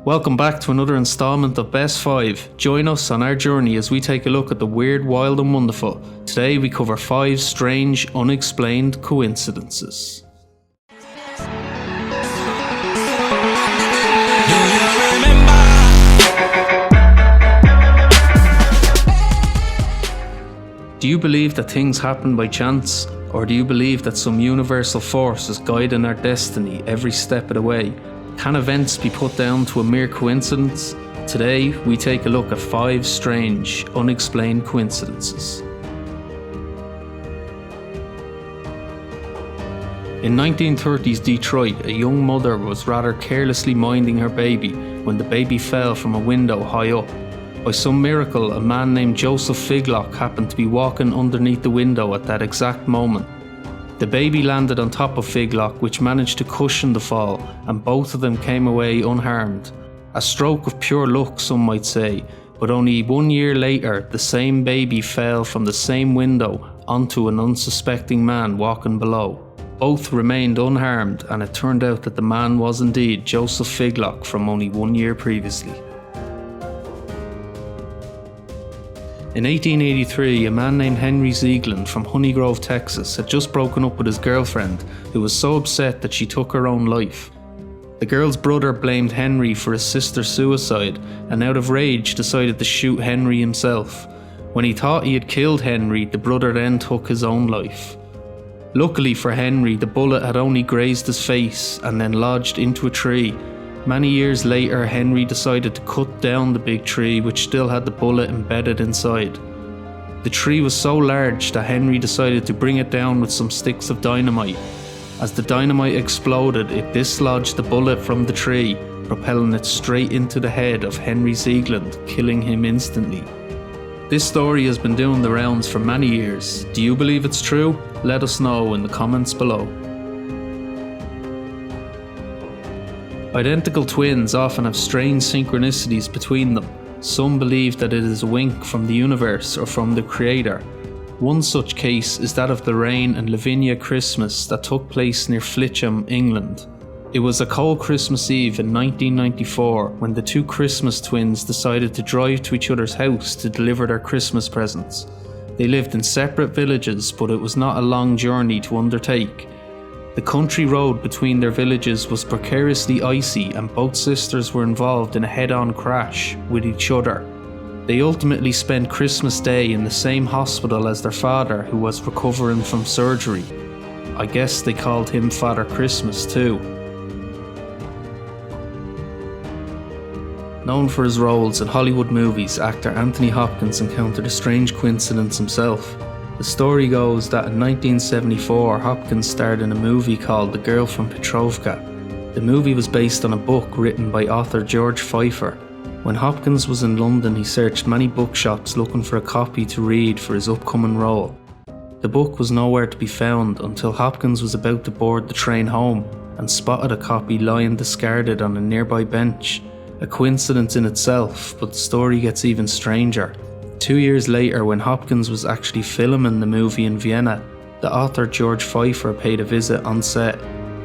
Welcome back to another installment of Best 5. Join us on our journey as we take a look at the weird, wild and wonderful. Today we cover 5 strange, unexplained coincidences. Do you believe that things happen by chance? Or do you believe that some universal force is guiding our destiny every step of the way? Can events be put down to a mere coincidence? Today, we take a look at 5 strange, unexplained coincidences. In 1930s Detroit, a young mother was rather carelessly minding her baby when the baby fell from a window high up. By some miracle, a man named Joseph Figlock happened to be walking underneath the window at that exact moment. The baby landed on top of Figlock, which managed to cushion the fall, and both of them came away unharmed. A stroke of pure luck, some might say, but only 1 year later, the same baby fell from the same window onto an unsuspecting man walking below. Both remained unharmed, and it turned out that the man was indeed Joseph Figlock from only 1 year previously. In 1883, a man named Henry Ziegland from Honeygrove, Texas, had just broken up with his girlfriend, who was so upset that she took her own life. The girl's brother blamed Henry for his sister's suicide, and out of rage decided to shoot Henry himself. When he thought he had killed Henry, the brother then took his own life. Luckily for Henry, the bullet had only grazed his face and then lodged into a tree. Many years later, Henry decided to cut down the big tree which still had the bullet embedded inside. The tree was so large that Henry decided to bring it down with some sticks of dynamite. As the dynamite exploded, it dislodged the bullet from the tree, propelling it straight into the head of Henry Ziegland, killing him instantly. This story has been doing the rounds for many years. Do you believe it's true? Let us know in the comments below. Identical twins often have strange synchronicities between them. Some believe that it is a wink from the universe or from the creator. One such case is that of the Lorraine and Lavinia Christmas that took place near Flitcham, England. It was a cold Christmas Eve in 1994 when the two Christmas twins decided to drive to each other's house to deliver their Christmas presents. They lived in separate villages, but it was not a long journey to undertake. The country road between their villages was precariously icy, and both sisters were involved in a head-on crash with each other. They ultimately spent Christmas Day in the same hospital as their father, who was recovering from surgery. I guess they called him Father Christmas too. Known for his roles in Hollywood movies, actor Anthony Hopkins encountered a strange coincidence himself. The story goes that in 1974, Hopkins starred in a movie called The Girl from Petrovka. The movie was based on a book written by author George Pfeiffer. When Hopkins was in London, he searched many bookshops looking for a copy to read for his upcoming role. The book was nowhere to be found until Hopkins was about to board the train home and spotted a copy lying discarded on a nearby bench. A coincidence in itself, but the story gets even stranger. 2 years later, when Hopkins was actually filming the movie in Vienna, the author George Pfeiffer paid a visit on set.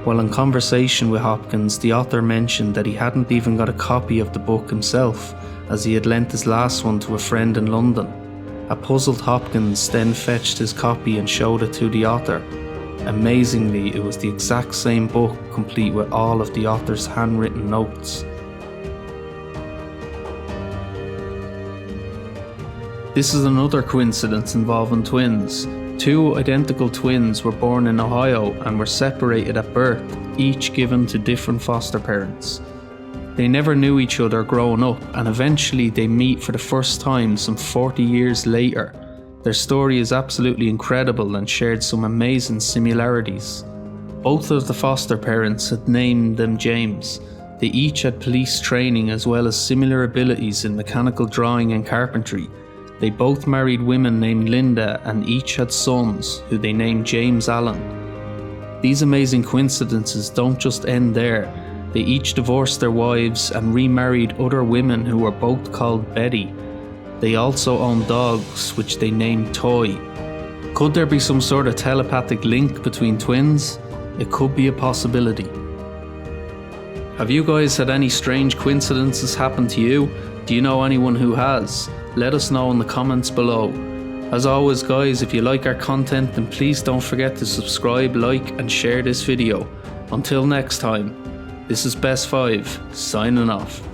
While in conversation with Hopkins, the author mentioned that he hadn't even got a copy of the book himself, as he had lent his last one to a friend in London. A puzzled Hopkins then fetched his copy and showed it to the author. Amazingly, it was the exact same book, complete with all of the author's handwritten notes. This is another coincidence involving twins. 2 identical twins were born in Ohio and were separated at birth, each given to different foster parents. They never knew each other growing up, and eventually they meet for the first time some 40 years later. Their story is absolutely incredible and shared some amazing similarities. Both of the foster parents had named them James. They each had police training as well as similar abilities in mechanical drawing and carpentry. They both married women named Linda and each had sons who they named James Allen. These amazing coincidences don't just end there. They each divorced their wives and remarried other women who were both called Betty. They also owned dogs which they named Toy. Could there be some sort of telepathic link between twins? It could be a possibility. Have you guys had any strange coincidences happen to you? Do you know anyone who has? Let us know in the comments below. As always guys, if you like our content then please don't forget to subscribe, like and share this video. Until next time, this is Best 5, signing off.